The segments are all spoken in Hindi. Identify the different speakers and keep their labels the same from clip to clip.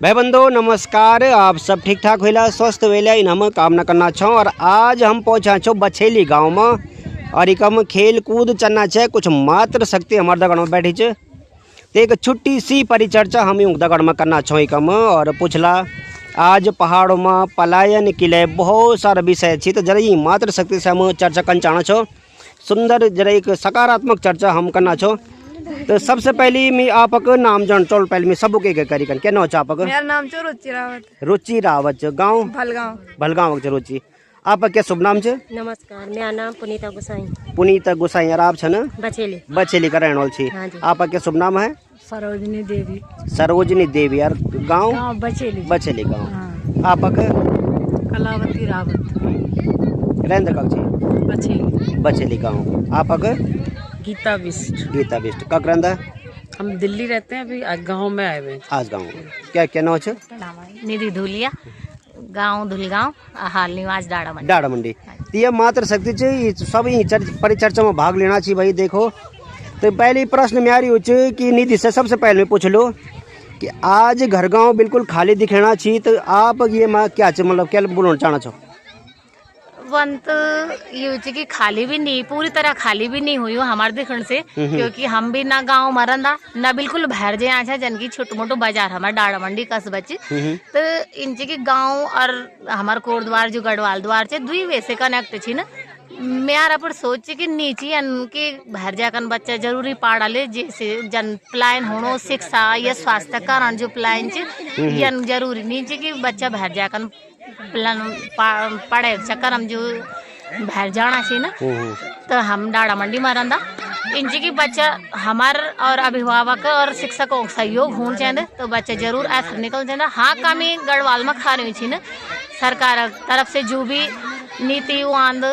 Speaker 1: भाई बंधु नमस्कार। आप सब ठीक ठाक होइला, स्वस्थ होइला इन हम कामना करना छो। और आज हम पहुंचा छो बछेली गांव में और इकम खेल कूद चलना छे। कुछ मात्र शक्ति हमारे दगड़ में बैठी छे तो एक छोटी सी परिचर्चा हम यूँ दगड़ में करना छो इकम और पूछला आज पहाड़ों में पलायन किले बहुत सारा विषय छी। तो जरा ये मात्र शक्ति से हम चर्चा करना चाहना छो। सुंदर जरा एक सकारात्मक चर्चा हम करना छो। तो सबसे पहले मैं आपक नाम जान चल पहले मैं सबके करी क्या नाम आपक?
Speaker 2: मेरा नाम छो रुचि रावत।
Speaker 1: रुचि रावत, गांव
Speaker 2: भलगांव।
Speaker 1: भलगांव के रुचि। आपका क्या शुभ नाम छे?
Speaker 2: नमस्कार, मेरा नाम पुनीता गुसाई।
Speaker 1: पुनीता गुसाई। और आप छन
Speaker 2: बछेली
Speaker 1: बछेली का रहने वाले छी।
Speaker 2: हाँ जी।
Speaker 1: आपका क्या शुभ नाम है?
Speaker 2: सरोजनी देवी।
Speaker 1: सरोजनी देवी। और गांव?
Speaker 2: गांव बछेली।
Speaker 1: बछेली गांव।
Speaker 2: हाँ।
Speaker 1: आपक?
Speaker 2: कलावती रावत।
Speaker 1: रहने कब छी?
Speaker 2: बछेली।
Speaker 1: बछेली गांव। आपक?
Speaker 2: गीता बिस्ट।
Speaker 1: गीता बिस्ट। कब रहंदा?
Speaker 2: हम दिल्ली रहते हैं, अभी गांव में आए हुए।
Speaker 1: आज गांव। क्या क्या नाम छे?
Speaker 3: निधि धुलिया, गांव धुलगांव, हाल निवास डाड़ा मंडी।
Speaker 1: डाड़ा मंडी। तो ये मात्र शक्ति चाहिए सब ही परिचर्चा में भाग लेना चाहिए भाई। देखो तो पहली प्रश्न मेरी हो कि निधि से सबसे पहले मैं पूछ लो कि आज घर गांव बिल्कुल खाली दिखना चाहिए। तो आप ये क्या मतलब क्या बोलना चाहना चाहो?
Speaker 3: वंत यूज की खाली भी नहीं, पूरी तरह खाली भी नहीं हुई हमारे देखने से, क्योंकि हम भी ना गांव मरंदा ना बिल्कुल भर जे आछा जन की छोटो मोटो बाजार हमारे डाड़ा मंडी कस्बा च। तो इनचे की गांव और हमारे कोट द्वार जो गढ़वाल द्वार से दुई वैसे कनेक्ट छी ना। मेरा पर सोच कि नीचे के भर जाकन बच्चा जरूरी पाड़ा ले, जैसे जन प्लान होनो शिक्षा या स्वास्थ्य कारण जो प्लान च जरूरी नीचे की बच्चा भर जाकन प्लान पढ़े चक्कर हम जो भर जाना चाहिए ना। तो हम डाड़ा मंडी में रहंदा इंची की बच्चा हमार और अभिभावक और शिक्षक को सहयोग होना चाहिए। तो बच्चा जरूर ऐसा निकल जाए। हाँ कमी गढ़वाल में खा रही थी ना सरकार तरफ से जो भी नीति वांद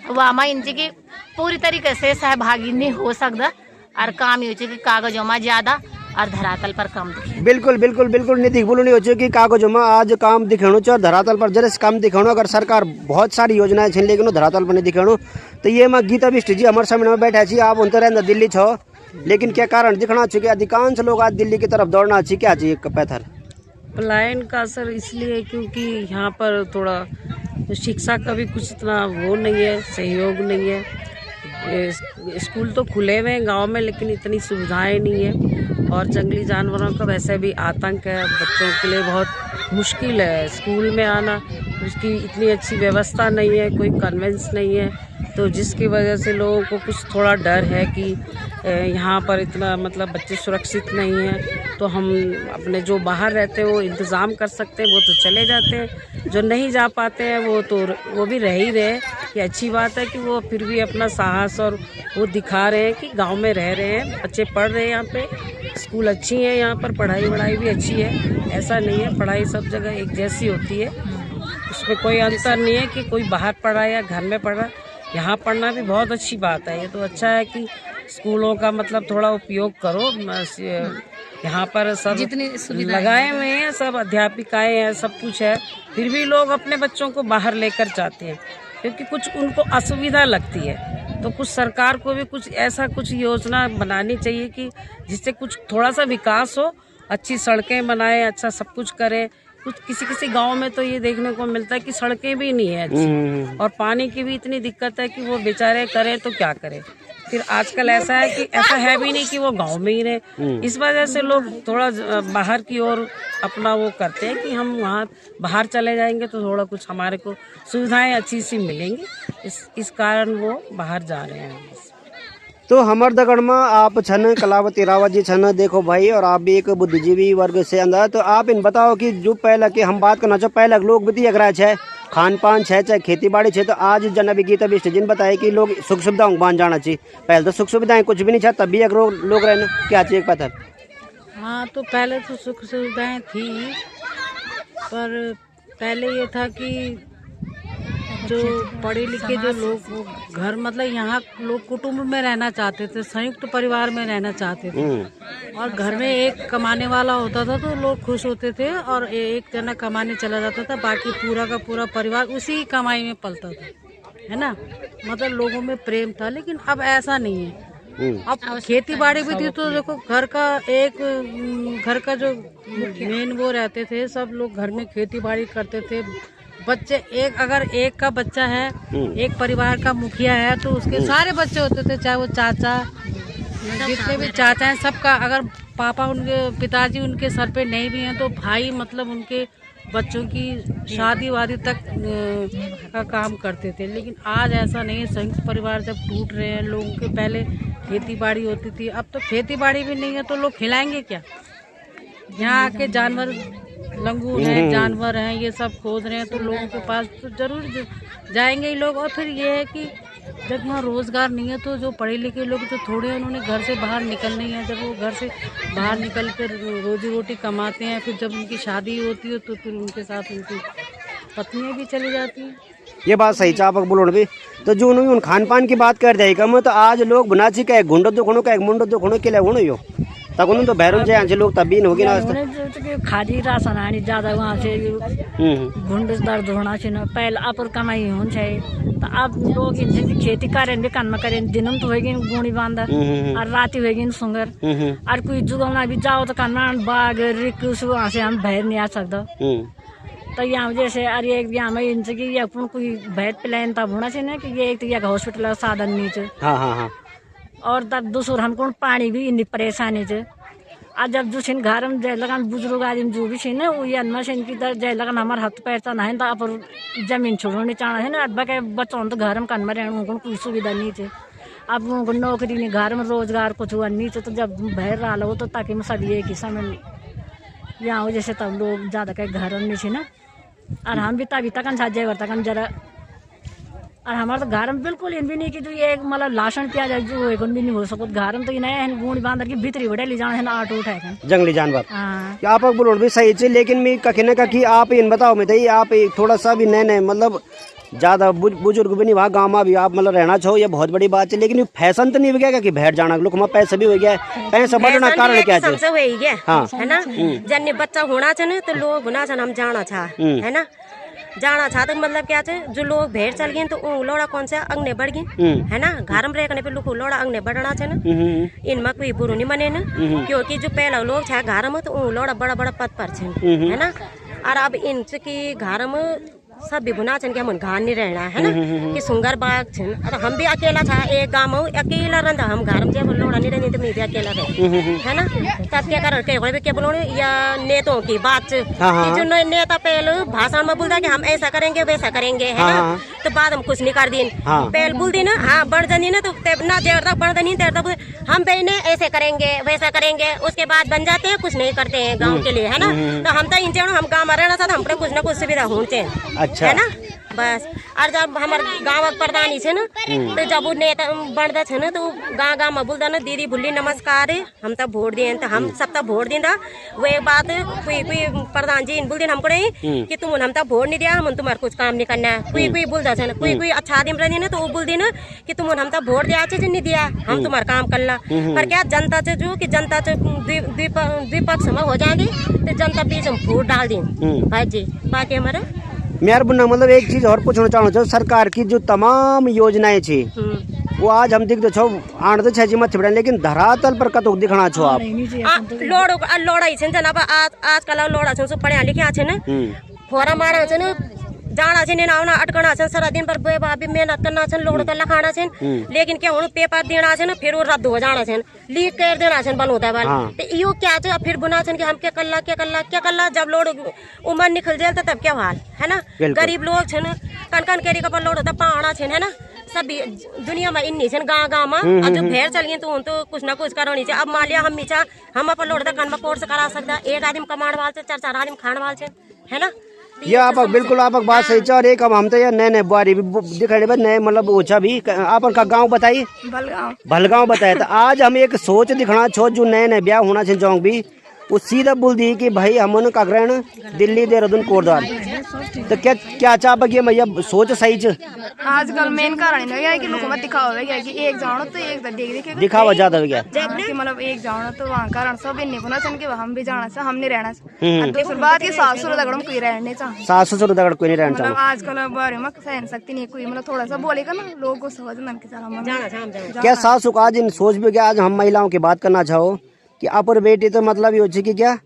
Speaker 3: वामा इंची की पूरी तरीके से सहभागी नहीं हो सकता। और काम ये कि कागजों में ज्यादा और धरातल पर कम दिखे।
Speaker 1: बिल्कुल बिल्कुल बिल्कुल निधि बोलो नहीं हो कि कागजों में आज काम दिखाणु और धरातल पर जरा काम दिखाणु। अगर सरकार बहुत सारी योजनाएं छे लेकिन धरातल पर नहीं दिखाणु। तो ये मैं गीता बिष्ट जी हमारे सामने में बैठा छी। आप उनते रहना दिल्ली छो लेकिन क्या कारण दिखना चाहिए कि अधिकांश लोग आज दिल्ली की तरफ दौड़ना चाहिए? क्या चाहिए पैथर
Speaker 2: पलायन का असर इसलिए क्योंकि यहाँ पर थोड़ा शिक्षा का भी कुछ इतना वो नहीं है, सहयोग नहीं है। स्कूल तो खुले हुए हैं गांव में लेकिन इतनी सुविधाएं नहीं है। और जंगली जानवरों का वैसे भी आतंक है, बच्चों के लिए बहुत मुश्किल है स्कूल में आना। उसकी इतनी अच्छी व्यवस्था नहीं है, कोई कन्वेंस नहीं है। तो जिसकी वजह से लोगों को कुछ थोड़ा डर है कि यहाँ पर इतना मतलब बच्चे सुरक्षित नहीं हैं। तो हम अपने जो बाहर रहते हैं वो इंतज़ाम कर सकते हैं, वो तो चले जाते हैं। जो नहीं जा पाते हैं वो भी रह ही रहे। कि अच्छी बात है कि वो फिर भी अपना साहस और वो दिखा रहे हैं कि गांव में रह रहे हैं, बच्चे पढ़ रहे हैं। यहाँ पे स्कूल अच्छी हैं, यहाँ पर पढ़ाई भी अच्छी है। ऐसा नहीं है, पढ़ाई सब जगह एक जैसी होती है, उसमें कोई अंतर नहीं है कि कोई बाहर पढ़ा या घर में पढ़ा। यहाँ पढ़ना भी बहुत अच्छी बात है। ये तो अच्छा है कि स्कूलों का मतलब थोड़ा उपयोग करो। यहाँ पर सब लगाए हुए हैं, सब अध्यापिकाएं हैं, सब कुछ है। फिर भी लोग अपने बच्चों को बाहर लेकर जाते हैं क्योंकि कुछ उनको असुविधा लगती है। तो कुछ सरकार को भी कुछ ऐसा कुछ योजना बनानी चाहिए कि जिससे कुछ थोड़ा सा विकास हो, अच्छी सड़कें बनाए, अच्छा सब कुछ करे। कुछ किसी गांव में तो ये देखने को मिलता है कि सड़कें भी नहीं है अच्छी और पानी की भी इतनी दिक्कत है कि वो बेचारे करें तो क्या करें। फिर आजकल ऐसा है कि ऐसा है भी नहीं कि वो गांव में ही रहे। इस वजह से लोग थोड़ा बाहर की ओर अपना वो करते हैं कि हम वहाँ बाहर चले जाएंगे तो थोड़ा कुछ हमारे को सुविधाएं अच्छी सी मिलेंगी। इस कारण वो बाहर जा रहे हैं।
Speaker 1: तो हमार दगड़ में आप छन कलावती रावत जी छन। देखो भाई और आप भी एक बुद्धिजीवी वर्ग से अंदर। तो आप इन बताओ कि जो पहले के हम बात करना चाहो पहले लोग भी अगर है खान पान है चाहे खेती बाड़ी है। तो आज जन अभी गीता बिष्ट जिन बताए कि लोग सुख सुविधाओं मान जाना चाहिए। पहले तो सुख सुविधाएं कुछ भी नहीं था तब भी अगर लोग रहना क्या चाहिए पता?
Speaker 2: हाँ तो पहले तो सुख सुविधाएं थी, पर पहले ये था कि जो पढ़े लिखे जो लोग घर मतलब यहाँ लोग कुटुंब में रहना चाहते थे, संयुक्त परिवार में रहना चाहते थे। और घर में एक कमाने वाला होता था तो लोग खुश होते थे और एक जना कमाने चला जाता था, बाकी पूरा का पूरा परिवार उसी कमाई में पलता था, है ना। मतलब लोगों में प्रेम था। लेकिन अब ऐसा नहीं है।
Speaker 4: अब खेती बाड़ी भी थी तो देखो घर का जो मेन वो रहते थे, सब लोग घर में खेती बाड़ी करते थे। बच्चे अगर एक का बच्चा है, एक परिवार का मुखिया है तो उसके सारे बच्चे होते थे, चाहे वो चाचा, जितने भी चाचा हैं सबका, अगर पापा उनके पिताजी उनके सर पे नहीं भी हैं तो भाई मतलब उनके बच्चों की शादी वादी तक का काम करते थे। लेकिन आज ऐसा नहीं है, संयुक्त परिवार जब टूट रहे हैं, लोगों के पहले खेती बाड़ी होती थी, अब तो खेती बाड़ी भी नहीं है तो लोग खिलाएंगे क्या। यहाँ आके जानवर लंगूर हैं, जानवर हैं, ये सब खोज रहे हैं तो लोगों के पास तो जरूर जाएंगे ही लोग। और फिर ये है कि जब वहाँ रोजगार नहीं है तो जो पढ़े लिखे लोग जो थोड़े उन्होंने घर से बाहर निकलना ही है, जब वो घर से बाहर निकल कर रोजी रोटी कमाते हैं, फिर जब उनकी शादी होती है तो फिर उनके साथ उनकी पत्नियाँ भी चली जाती हैं।
Speaker 1: ये बात सही चापक बोलो भी। तो जो उन खान पान की बात कर दे कम तो आज लोग बनाची का एक गुंडो दुखणो का एक मुंडो दुखणो के लिए होनो यो तक उन तो बहरों से आज लोग तब भी होगी ना
Speaker 5: खादी राशन आनी ज्यादा वहाँ से घुंड दर्द होना चाहिए पहले आप कमाई होनी चाहिए। तो अब लोग खेती करें भी काम करें, दिन में तो होगी गुणी बांधा और रात होगी सुंगर, और कोई जुगाना भी जाओ तो करना बाघ रिक्स वहाँ से हम बाहर नहीं आ सकता। तो यहाँ जैसे अरे यहाँ में इनसे कि ये अपन कोई बैठ प्लान तब होना चाहिए ना कि ये एक तो यहाँ हॉस्पिटल साधन नहीं है, और तब दूसरा हमको पानी भी इतनी परेशानी है। आज जब जो छिन घर में जय लगन बुजुर्ग आदमी जो भी छिन वो ये मशीन की तरह जय लगन हमारे हाथ पैर तो नहीं था पर जमीन छोड़ने चाहना है ना, अब के बच्चों तो घर में कन में रहने उनको कोई सुविधा नहीं थे। अब उनको नौकरी नहीं, घर में रोजगार कुछ हुआ नहीं थे, तो जब बाहर रहा लो तो ताकि मैं सब ये कि समय यहाँ जैसे तब लोग ज़्यादा के घर में छे ना, और हम भी तभी तक जय तक जरा, और हमारे तो घर में बिल्कुल इन भी नहीं कि जो ये मतलब लाशन किया जाए जो भी नहीं हो सको घर में तो ये नया गुण बांध की भीतरी बड़े ले जाना है ना आटो उठाए
Speaker 1: जंगली जानवर।
Speaker 5: हाँ
Speaker 1: आप बोलो भी सही है, लेकिन मैं कहीं ना कहीं आप इन बताओ मैं तो आप थोड़ा सा भी नए मतलब ज्यादा बुजुर्ग भी नहीं वहाँ गाँव में भी आप मतलब रहना चाहो, ये बहुत बड़ी बात है। लेकिन फैशन तो नहीं हो गया कि बैठ जाना लोग में पैसे भी हो गया, पैसा बढ़ना कारण क्या है? हाँ
Speaker 6: है ना, जन्ने बच्चा होना चाहिए तो लोग होना चाहिए हम जाना चाह है ना, जाना चाहते मतलब क्या है, जो लोग भेड़ चल गए तो लोड़ा कौन सा अंगने बढ़ गए है ना, घर में रहने पे लोग लोड़ा अंगने बढ़ना चाहिए, इनमें कोई बुरा नहीं मने ना, क्योंकि जो पहला लोग छे घर में तो लोड़ा बड़ा बड़ा पद पर है ना, और अब इनकी घर में सब भी बुना चन के हम घर नहीं रहना है ना कि सुंगर बाग छन, और हम भी अकेला था एक गाँव में अकेला रहता, हम घर में जब लोड़ा नहीं रहती तो मैं भी अकेला रहे है ना। तब क्या कर के बोलो या नेताओं की बात कि जो नेता पहले भाषण में बोलता कि हम ऐसा करेंगे वैसा करेंगे है ना, तो बाद हम कुछ नहीं कर दी पहले बोल दी ना, हाँ बढ़ जानी ना तो ना देर तक बढ़ जानी देर तक हम बहने ऐसे करेंगे वैसा करेंगे, उसके बाद बन जाते हैं कुछ नहीं करते हैं गाँव के लिए है ना। तो हम तो इन हम गाँव में रहना था हमको कुछ ना कुछ सुविधा होनी चाहिए है ना बस। और जब हमारे गाँव प्रधानी है ना तो जब वो नेता बढ़ता है ना तो गाँव गाँव में बोलता ना दीदी भुल्ली नमस्कार हम तब वोट दिए तो हम सब तब वोट दी था वही बात कोई प्रधान जी बोल दिन हमको नहीं कि तुम हम तब वोट नहीं दिया हम तुम्हारा कुछ काम नहीं करना है, कोई बोलता है ना कोई अच्छा आदमी रही ना तो वो बोल दी ना कि तुम हम तब वोट दिया नहीं दिया हम तुम्हारा काम कर ला, पर क्या जनता से जो कि जनता से द्विपक्ष में हो जाएगी तो जनता बीच हम वोट डाल दें भाई जी। बाकी हमारा
Speaker 1: मेयर बुना मतलब एक चीज और पूछना चाहूँ सरकार की जो तमाम योजनाएं थी वो आज हम दिख छो आठ तो छह मत छिपड़े, लेकिन धरातल पर कतो दिखना छो आप
Speaker 6: लोड़ा जनाब आजकल लोड़ा छो पढ़िया लिखिया छे ना फोरा मारा छे ना जाना छे ना अटकना छे सारा दिन पर भी मेहनत करना छे लोड़ तो लखाना छे, लेकिन क्या हूँ पेपर देना छे ना फिर वो रद्द हो जाना छे लीक कर देना छे बन होता है तो यो क्या छे फिर बुना छे कि हम क्या कल्ला जब लोड उमर निकल जाए तब क्या हाल है ना। गरीब लोग छे ना कन केरी का लोड होता पहाड़ा छे है ना, सब दुनिया में इन छे गाँव में अब जो भेड़ चल गए तो कुछ ना कुछ करनी चाहिए। अब मान लिया हम अपन लोड कन में कोर्स करा सकता, एक आदमी कमाने वाले से 4 आदमी खाने वाले है ना।
Speaker 1: ये आप बिल्कुल आप बात सही है। और एक हम तो यार नए बुआरी भी दिखाई दे नए मतलब ओछा भी आप का गांव बताइए भलगांव बताए। तो आज हम एक सोच दिखना छो जो नए ब्याह होना चाहिए चौंक भी वो सीधा बोल दी कि भाई हम का ग्रहण दिल्ली देहरादून कोटद्वार तो क्या चाह बगी मैया सोच सही च
Speaker 7: आजकल मेन कारण है कि लोगों में दिखावा हो गया कि एक जानो तो एक देख देख
Speaker 1: दिखावा ज्यादा हो गया
Speaker 7: कि मतलब एक जानो तो वहाँ कारण सब इन होना चाहिए कि हम भी जाना चाहिए, हम नहीं रहना चाहिए। दूसरी बात ये सास ससुर दगड़ में कोई रहने चाहिए,
Speaker 1: सास ससुर दगड़ कोई नहीं रहना
Speaker 7: मतलब
Speaker 1: चाहिए।
Speaker 7: आजकल बारे में सहन सकती नहीं कोई, मतलब थोड़ा सा बोलेगा ना लोग को समझ मन के चला
Speaker 1: क्या सास सुख आज इन सोच भी क्या आज हम महिलाओं की बात करना चाहो कि अपर बेटी तो मतलब ये हो कि क्या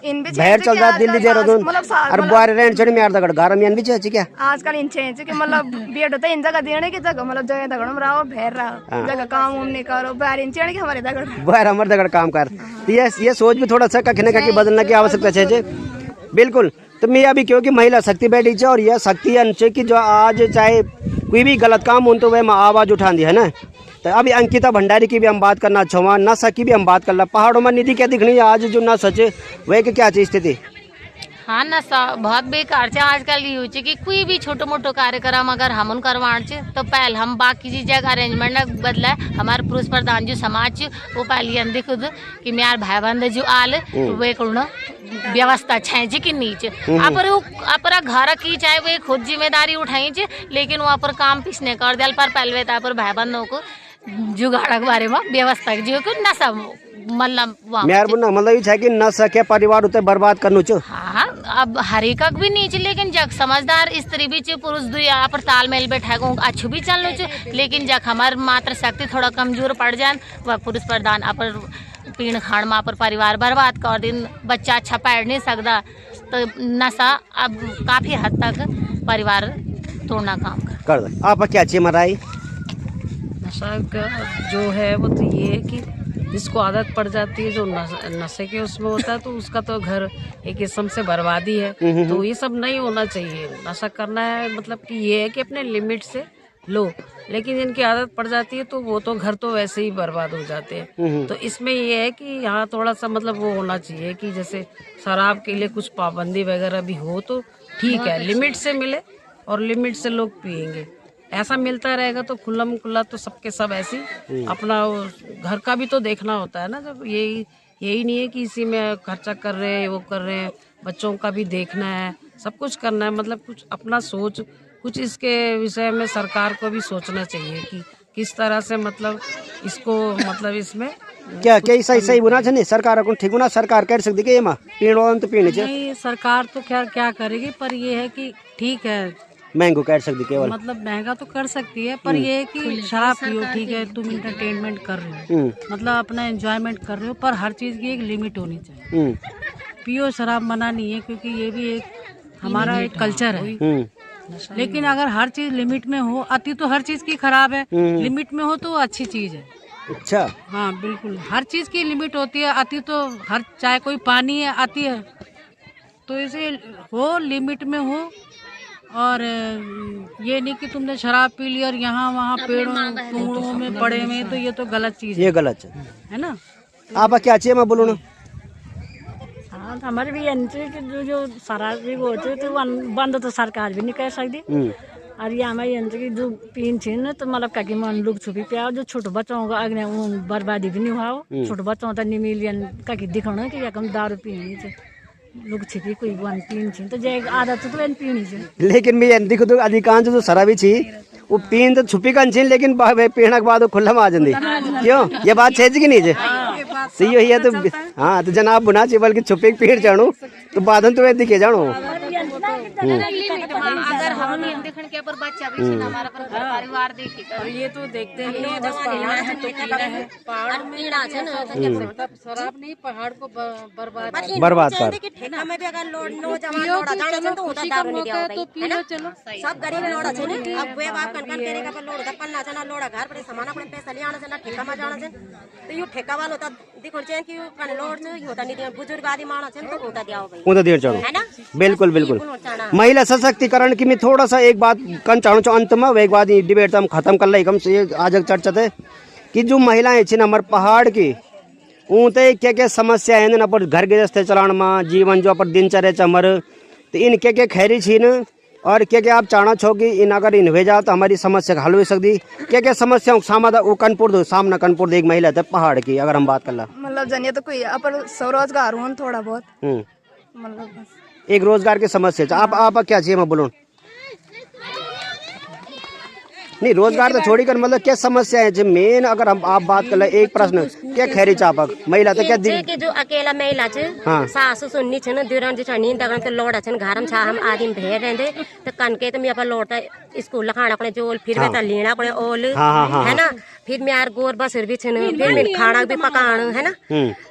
Speaker 7: इन भी
Speaker 1: बाहर चल रहा दिल्ली देहरादून और बाहर रहने चढ़ में यार दगड़ घर में भी चाहिए क्या
Speaker 7: आजकल इन चाहिए कि मतलब बेट होता है इन जगह देने की जगह मतलब जगह दगड़ में रहो बहर रहो जगह काम उम नहीं करो बाहर इन चाहिए कि हमारे दगड़
Speaker 1: बाहर हमारे दगड़ काम कर। तो ये सोच भी थोड़ा सा कखने का बदलने की आवश्यकता है। बिल्कुल। तो मैं अभी क्योंकि महिला शक्ति बैठी है और यह शक्ति है कि जो आज चाहे कोई भी गलत काम हो तो वह आवाज़ उठा दी है ना। तो अभी अंकिता भंडारी की भी हम बात करना चाहूँगा, नशा की भी हम बात कर ला। पहाड़ों में निधि क्या दिखनी है आज जो नशा है वह की क्या चीज स्थिति?
Speaker 3: हाँ नशा बहुत बेकार है आजकल की हो कि कोई भी छोटो मोटो कार्यक्रम अगर हम करवाण तो पहले हम बाकी चीज़ अरेंजमेंट बदला हमारे पुरुष प्रधान जो समाज वो पहले अंधे खुद कि मेरे भाई बंद जो आल वे व्यवस्था छे कि नीचे अपरा घर की चाहे वो खुद जिम्मेदारी उठाई लेकिन वहाँ पर काम पिछने कर दिया पर पहले पर भाई बंधों को जुगाड़ के बारे में व्यवस्था जो नशा
Speaker 1: मतलब कि नशा के परिवार उते बर्बाद करनो छ।
Speaker 3: हाँ अब हरेक भी नीचे लेकिन जग समझदार स्त्री भी पुरुष दुआ पर तालमेल बैठा अच्छू भी चलनो छ लेकिन जग हमार मात्र शक्ति थोड़ा कमजोर पड़ जाए वह पुरुष प्रधान अपर पीण खाण में पर परिवार बर्बाद कर दिन बच्चा अच्छा पढ़ नहीं सकता तो नशा अब काफी हद तक परिवार तोड़ना काम
Speaker 1: कर आप क्या चाहिए मराई?
Speaker 2: नशा का जो है वो तो ये है कि जिसको आदत पड़ जाती है जो नशे के उसमें होता है तो उसका तो घर एक किस्म से बर्बादी है। तो ये सब नहीं होना चाहिए। नशा करना है मतलब कि ये है कि अपने लिमिट से लो, लेकिन इनकी आदत पड़ जाती है तो वो तो घर तो वैसे ही बर्बाद हो जाते हैं। तो इसमें ये है कि यहाँ थोड़ा सा मतलब वो होना चाहिए कि जैसे शराब के लिए कुछ पाबंदी वगैरह भी हो तो ठीक है, लिमिट से मिले और लिमिट से लोग पियेंगे। ऐसा मिलता रहेगा तो खुल्लम खुल्ला तो सबके सब ऐसी अपना घर का भी तो देखना होता है ना। जब यही नहीं है कि इसी में खर्चा कर रहे हैं वो कर रहे हैं, बच्चों का भी देखना है, सब कुछ करना है। मतलब कुछ अपना सोच कुछ इसके विषय में सरकार को भी सोचना चाहिए कि किस तरह से मतलब इसको मतलब इसमें
Speaker 1: क्या सही बुना नहीं सरकार को ठीक बुना सरकार कर सकती है पीण तो पीने
Speaker 4: नहीं सरकार तो खैर क्या करेगी पर ये है कि ठीक है
Speaker 1: महंगो कर सकती केवल
Speaker 4: मतलब महंगा तो कर सकती है पर ये है कि शराब पियो ठीक है तुम इंटरटेनमेंट कर रहे हो मतलब अपना एंजॉयमेंट कर रहे हो पर हर चीज की एक लिमिट होनी चाहिए। पियो शराब मना नहीं है क्योंकि ये भी एक हमारा एक कल्चर है लेकिन अगर हर चीज लिमिट में हो, अति तो हर चीज की खराब है, लिमिट में हो तो अच्छी चीज है।
Speaker 1: अच्छा
Speaker 4: हाँ बिल्कुल हर चीज की लिमिट होती है, अति तो हर चाहे कोई पानी है अति है तो इसे हो लिमिट में हो और ये नहीं कि तुमने शराब पी ली और यहाँ वहाँ पेड़ों में पड़े में तो ये तो गलत चीज
Speaker 1: ये गलत
Speaker 4: है ना।
Speaker 1: आप क्या चाहिए मैं बोलूँ ना
Speaker 5: हाँ हमारे भी जो शराब भी वो होते तो बंद तो सरकार भी नहीं कर सकती और ये हमारे की जो पीन थी ना तो मतलब कहीं मन लोग छुपी पे जो छोटे बच्चों का अग्नि बर्बादी भी नहीं हुआ छोटे बच्चों का नहीं मिलियन कहीं दिखाना कि कम दारू पीनी लोग छिपी कोई वन पीन थी तो जय आदत तो पीनी थी
Speaker 1: लेकिन मैं देखो तो अधिकांश जो शराबी थी वो पीन तो छुपी का छीन लेकिन पीने के बाद वो खुला में आ जाती क्यों ये बात है कि नहीं सही है तो हाँ तो जनाब बुना चाहिए बल्कि छुपे पीड़ चढ़ू तो बाद में तो दिखे जानो
Speaker 3: अगर हम देखने के पर बच्चा भी हमारा परिवार देखेगा
Speaker 4: और ये तो देखते ही नहीं बस पीना है तो पीना है पहाड़ में मतलब शराब नहीं पहाड़ को
Speaker 1: बर्बाद कर
Speaker 6: ठेका में भी अगर नौजवान लोड़ा जाने से तो होता दारू नहीं दिया है ना सब गरीब लोड़ा छे ने अब वे बाप कन करे का लोड़ द पन्ना जना लोड़ा घर पर सामान अपने पैसा ले आना से ना ठेका में जाना से तो यो ठेका वाला होता देखो चैन कि कन लोड़ से होता नहीं बुजुर्ग आदि माना छे तो होता दिया भाई
Speaker 1: होता देर चढ़ो
Speaker 6: है ना
Speaker 1: बिल्कुल बिल्कुल महिला सशक्तिकरण की मैं थोड़ा सा एक बात कन चाहूँ अंत में एक बात डिबेट हम खत्म कर लाई कम से आज चर्चा थे कि जो महिलाएं छे हमारे पहाड़ की ऊँते क्या क्या समस्या है ना पर घर गृहस्थ चलाने में जीवन जो पर दिनचर्या चमर तो इन क्या क्या खैरी छी न और क्या क्या आप चाहना छो कि इन अगर इन भेजा तो हमारी समस्या हल हो सकती क्या क्या समस्याओं समाधान वो कनपुर दो सामना कनपुर एक महिला थे पहाड़ की अगर हम बात कर ला
Speaker 7: मतलब जनिए तो कोई अपन स्वरोजगार हो थोड़ा बहुत मतलब
Speaker 1: एक रोजगार की समस्या है। आप क्या चाहिए मैं बोलूँ नहीं रोजगार तो छोड़ी कर मतलब क्या समस्या है जो मेन अगर हम आप बात कर ले एक प्रश्न क्या खैरी चापक महिला तो क्या
Speaker 6: जे के जो अकेला महिला छ सासु सुन्नी छ न दुरान जेठानी दगन तो लोड़ा छन घरम छा हम आदिम भेर रहंदे तो कनके तो मैं अपन लोड़ता स्कूल खाना अपने जोल फिर में लीना अपने ओल है ना फिर मैं यार गोर बसर भी छन फिर मैं खाना भी पकाण है ना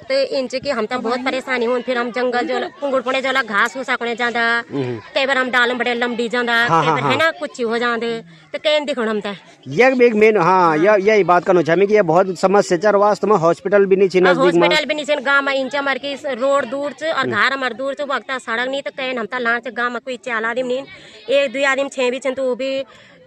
Speaker 6: तो इंच की हम तो बहुत परेशानी हुन फिर हम जंगल जो कुंगुड़ पड़े जो घास फूसा पड़े जांदा कई बार हम डालम बड़े लंबी जांदा कई बार है ना कुछ हो जांदे तो कैन दिखण हम त
Speaker 1: ये एक मेन हाँ यही बात करना चाहे कि ये बहुत समस्या है वास्तव में हॉस्पिटल भी नहीं छी नजदीक में
Speaker 6: हॉस्पिटल भी नहीं छन गांव में इंच मर की रोड दूर छ और घर हमार दूर छ वक्ता सड़क नहीं तो कैन हम त लाण से गांव में कोई चाल आदमी नहीं एक दो आदमी छे भी छन तो भी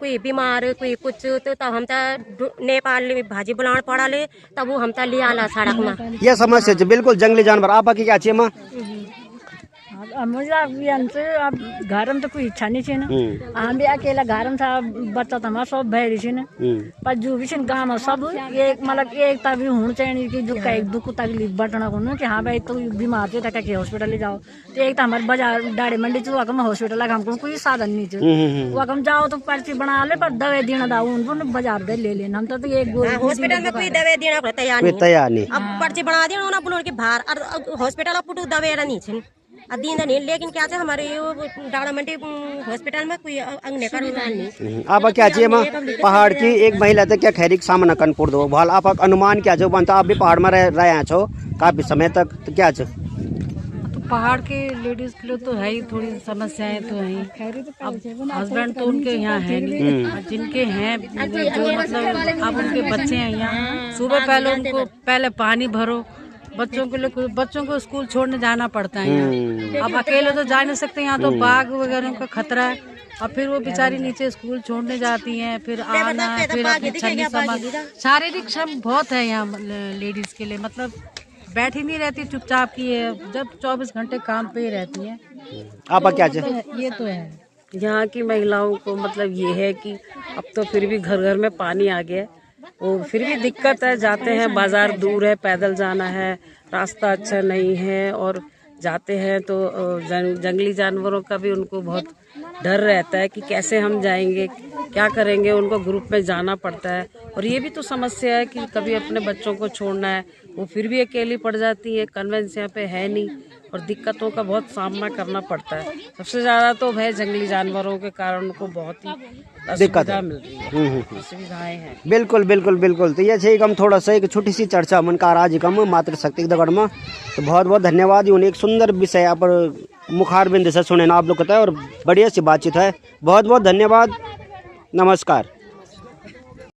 Speaker 6: कोई बीमार कोई कुछ तो तब हम त नेपाल में भाजी बुलाण पड़ा ले तब वो हम त लिया ला सड़क में
Speaker 1: यह समस्या है बिल्कुल जंगली जानवर आप की क्या चाहिए माँ
Speaker 5: मुझे अब घर में तो कोई इच्छा नहीं छे हम भी अकेला घर में था बच्चा तो हमारा सब भैरी छे पर जो भी छे गाँव में सब एक मतलब एक तभी होना चाहिए कि जो कहीं दुख तकलीफ बटना को कि हाँ भाई तो बीमार थे तक हॉस्पिटल ले जाओ तो एक तो हमारे बाजार डाड़ी मंडी से वहाँ हॉस्पिटल लगा हमको कोई साधन नहीं थे वहाँ जाओ तो पर्ची बना ले पर दवाई देना था उनको बाजार दे ले लेना हम तो एक
Speaker 6: हॉस्पिटल में कोई दवाई देना तैयार नहीं अब पर्ची बना देना ना बोलो कि बाहर हॉस्पिटल पुटू दवाई नहीं छे अदीन नहीं लेकिन क्या हमारे डाड़ा मंडी हॉस्पिटल में कोई अंगने का नहीं
Speaker 1: आप क्या चाहिए माँ पहाड़ की एक महिला तक क्या खैरिक सामना कनपुर दो भाल आप अनुमान क्या जो बनता आप भी पहाड़ में रहे छो काफी समय तक तो क्या तो
Speaker 4: पहाड़ के लेडीज के लिए तो है ही थोड़ी समस्याएं तो है अब हस्बैंड तो उनके यहाँ है नहीं जिनके हैं जो मतलब अब उनके बच्चे हैं यहाँ सुबह पहले उनको पहले पानी भरो बच्चों के लिए बच्चों को स्कूल छोड़ने जाना पड़ता है यहाँ अब अकेले तो जा नहीं सकते यहाँ तो बाघ वगैरह का खतरा है और फिर वो बेचारी नीचे स्कूल छोड़ने जाती हैं फिर आना फिर अपनी छन्नी संभाल शारीरिक श्रम बहुत है यहाँ लेडीज के लिए मतलब बैठी नहीं रहती चुपचाप की है जब 24 घंटे काम पे ही रहती है
Speaker 1: आप क्या चाहिए
Speaker 4: ये तो है
Speaker 2: यहाँ की महिलाओं को मतलब ये है कि अब तो फिर भी घर घर में पानी आ गया वो फिर भी दिक्कत है जाते हैं बाजार दूर है पैदल जाना है रास्ता अच्छा नहीं है और जाते हैं तो जंगली जानवरों का भी उनको बहुत डर रहता है कि कैसे हम जाएंगे क्या करेंगे उनको ग्रुप में जाना पड़ता है और ये भी तो समस्या है कि कभी अपने बच्चों को छोड़ना है वो फिर भी अकेली पड़ जाती है कन्वेंस यहाँ पे है नहीं और दिक्कतों का बहुत सामना करना पड़ता है सबसे ज़्यादा तो है जंगली जानवरों के कारण उनको बहुत ही असुविधा मिल रही है सुविधाएं हैं
Speaker 1: बिल्कुल बिल्कुल बिल्कुल तो ये हम थोड़ा सा एक छोटी सी चर्चा मन का आज कम मातृशक्ति दगड़ में तो बहुत बहुत धन्यवाद एक सुंदर विषय यहाँ पर मुखारबिंद से सुने ना आप लोग कहते हैं और बढ़िया सी बातचीत है बहुत बहुत धन्यवाद नमस्कार।